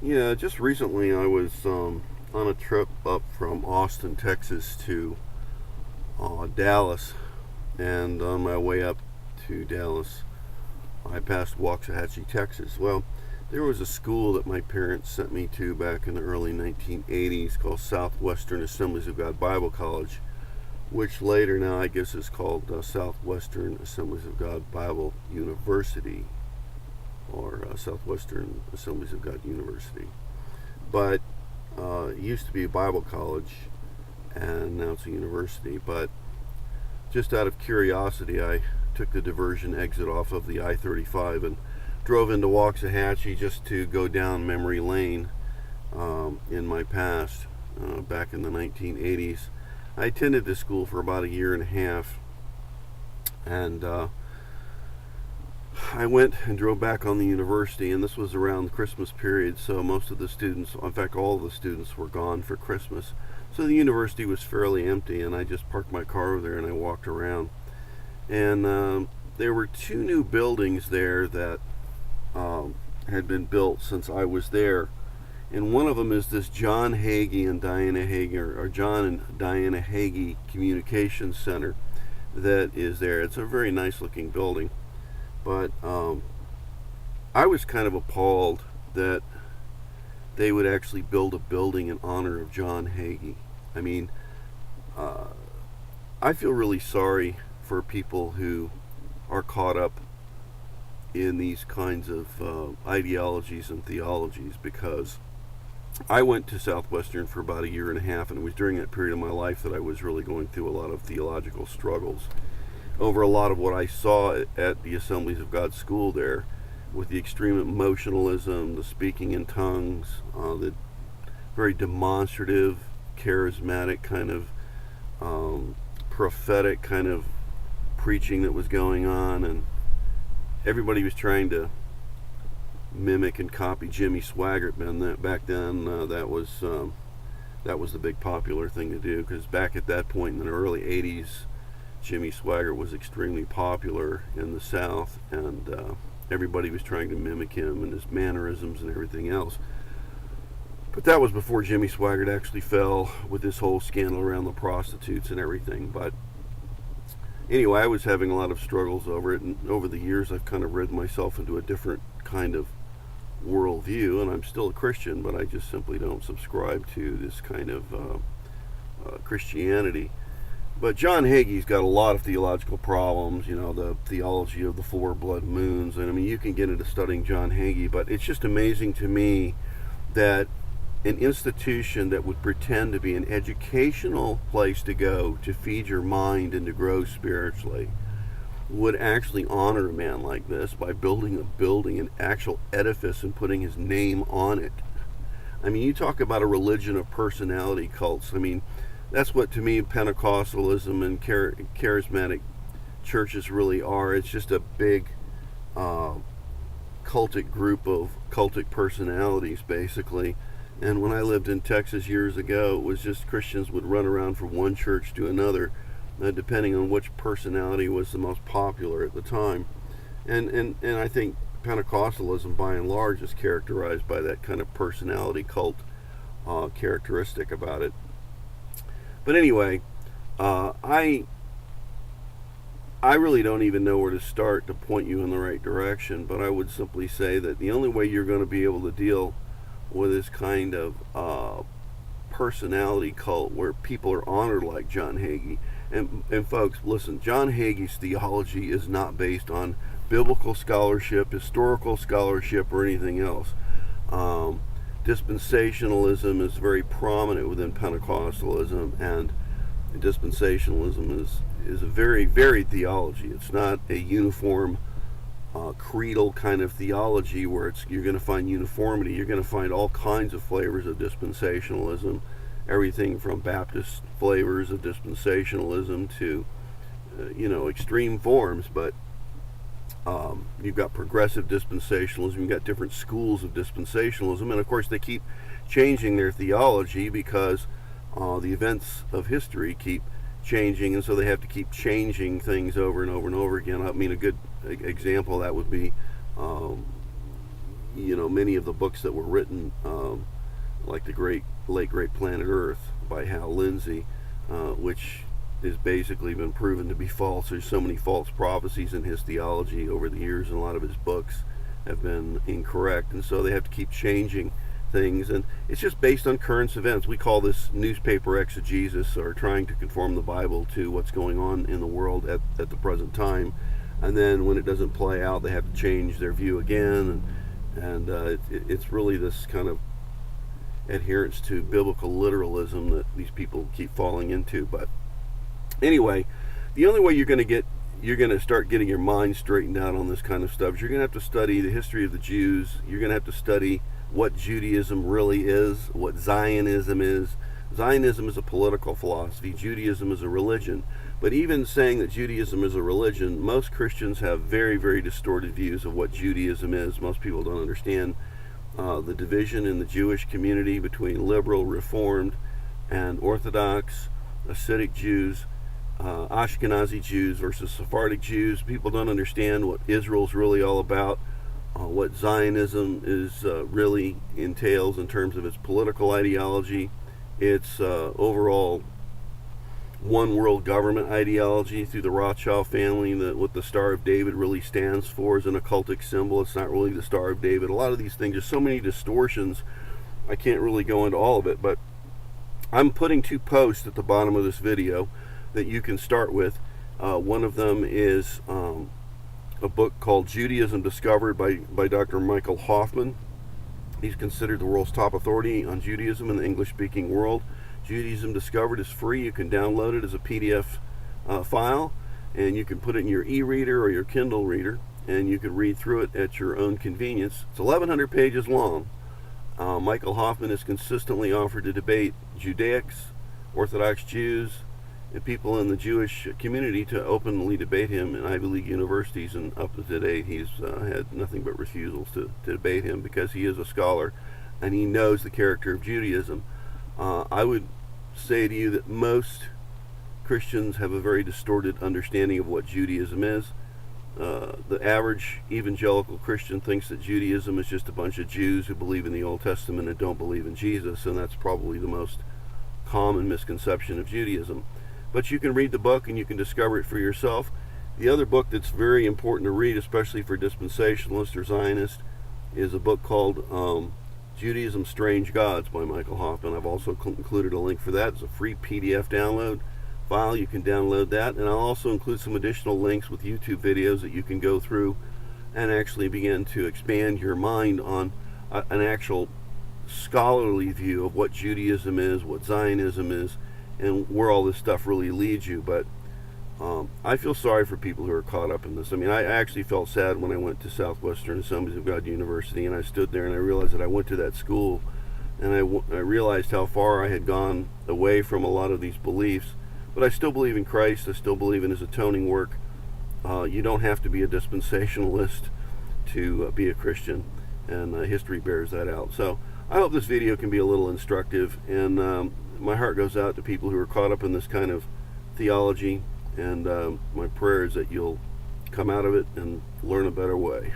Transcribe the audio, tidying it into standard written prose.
Yeah, just recently I was on a trip up from Austin, Texas to Dallas, and on my way up to Dallas, I passed Waxahachie, Texas. Well, there was a school that my parents sent me to back in the early 1980s called Southwestern Assemblies of God Bible College, which later now I guess is called Southwestern Assemblies of God Bible University, or Southwestern Assemblies of God University. But it used to be a Bible college, and now it's a university. But just out of curiosity, I took the diversion exit off of the I-35 and drove into Waxahachie just to go down memory lane in my past, back in the 1980s. I attended this school for about a year and a half, and I went and drove back on the university, and this was around the Christmas period, so most of the students, in fact all of the students, were gone for Christmas. So the university was fairly empty, and I just parked my car over there and I walked around. And there were two new buildings there that had been built since I was there. And one of them is this John Hagee and Diana Hagee, or John and Diana Hagee Communications Center that is there. It's a very nice looking building. But I was kind of appalled that they would actually build a building in honor of John Hagee. I mean, I feel really sorry for people who are caught up in these kinds of ideologies and theologies, because I went to Southwestern for about a year and a half, and it was during that period of my life that I was really going through a lot of theological struggles over a lot of what I saw at the Assemblies of God school there, with the extreme emotionalism, the speaking in tongues, the very demonstrative, charismatic kind of prophetic kind of preaching that was going on, and everybody was trying to mimic and copy Jimmy Swaggart. Man, back then that was the big popular thing to do, because back at that point in the early 80s, Jimmy Swaggart was extremely popular in the South, and everybody was trying to mimic him and his mannerisms and everything else. But that was before Jimmy Swaggart actually fell with this whole scandal around the prostitutes and everything. But anyway, I was having a lot of struggles over it, and over the years I've kind of read myself into a different kind of worldview, and I'm still a Christian, but I just simply don't subscribe to this kind of Christianity. But John Hagee's got a lot of theological problems, the theology of the four blood moons. And I mean, you can get into studying John Hagee, but it's just amazing to me that an institution that would pretend to be an educational place to go to feed your mind and to grow spiritually would actually honor a man like this by building a building, an actual edifice, and putting his name on it. I mean, you talk about a religion of personality cults. I mean, that's what, to me, Pentecostalism and charismatic churches really are. It's just a big cultic group of cultic personalities, basically. And when I lived in Texas years ago, it was just Christians would run around from one church to another, depending on which personality was the most popular at the time. And I think Pentecostalism, by and large, is characterized by that kind of personality cult characteristic about it. But anyway, I really don't even know where to start to point you in the right direction, but I would simply say that the only way you're going to be able to deal with this kind of personality cult where people are honored like John Hagee, and folks, listen, John Hagee's theology is not based on biblical scholarship, historical scholarship, or anything else. Dispensationalism is very prominent within Pentecostalism, and dispensationalism is a very varied theology. It's not a uniform creedal kind of theology where you're going to find uniformity. You're going to find all kinds of flavors of dispensationalism, everything from Baptist flavors of dispensationalism to extreme forms. But you've got progressive dispensationalism, you've got different schools of dispensationalism, and of course they keep changing their theology because the events of history keep changing, and so they have to keep changing things over and over and over again. I mean, a good example of that would be many of the books that were written, like the late great Planet Earth by Hal Lindsey, which has basically been proven to be false. There's so many false prophecies in his theology over the years, and a lot of his books have been incorrect, and so they have to keep changing things, and it's just based on current events. We call this newspaper exegesis, or trying to conform the Bible to what's going on in the world at the present time, and then when it doesn't play out, they have to change their view again, and it's really this kind of adherence to biblical literalism that these people keep falling into. But anyway, the only way you're going to start getting your mind straightened out on this kind of stuff is you're going to have to study the history of the Jews. You're going to have to study what Judaism really is, what Zionism is. Zionism is a political philosophy. Judaism is a religion. But even saying that Judaism is a religion, most Christians have very, very distorted views of what Judaism is. Most people don't understand the division in the Jewish community between liberal, Reformed, and Orthodox, Hasidic Jews, Ashkenazi Jews versus Sephardic Jews. People don't understand what Israel's really all about, what Zionism is really entails in terms of its political ideology, its overall one world government ideology through the Rothschild family, what the Star of David really stands for is an occultic symbol. It's not really the Star of David. A lot of these things, there's so many distortions, I can't really go into all of it, but I'm putting 2 posts at the bottom of this video that you can start with. One of them is a book called Judaism Discovered by Dr. Michael Hoffman. He's considered the world's top authority on Judaism in the English-speaking world. Judaism Discovered is free. You can download it as a PDF file, and you can put it in your e-reader or your Kindle reader, and you can read through it at your own convenience. It's 1,100 pages long. Michael Hoffman has consistently offered to debate Judaics, Orthodox Jews, and people in the Jewish community to openly debate him in Ivy League universities, and up to date he's had nothing but refusals to debate him because he is a scholar and he knows the character of Judaism. I would say to you that most Christians have a very distorted understanding of what Judaism is. The average evangelical Christian thinks that Judaism is just a bunch of Jews who believe in the Old Testament and don't believe in Jesus, and that's probably the most common misconception of Judaism. But you can read the book and you can discover it for yourself. The other book that's very important to read, especially for dispensationalists or Zionists, is a book called Judaism Strange Gods by Michael Hoffman. I've also included a link for that. It's a free PDF download file. You can download that, and I'll also include some additional links with YouTube videos that you can go through and actually begin to expand your mind on an actual scholarly view of what Judaism is, what Zionism is, and where all this stuff really leads you. But I feel sorry for people who are caught up in this. I mean, I actually felt sad when I went to Southwestern Assemblies of God University, and I stood there and I realized that I went to that school, and I realized how far I had gone away from a lot of these beliefs. But I still believe in Christ. I still believe in his atoning work. You don't have to be a dispensationalist to be a Christian, and history bears that out. So I hope this video can be a little instructive, and my heart goes out to people who are caught up in this kind of theology, and my prayer is that you'll come out of it and learn a better way.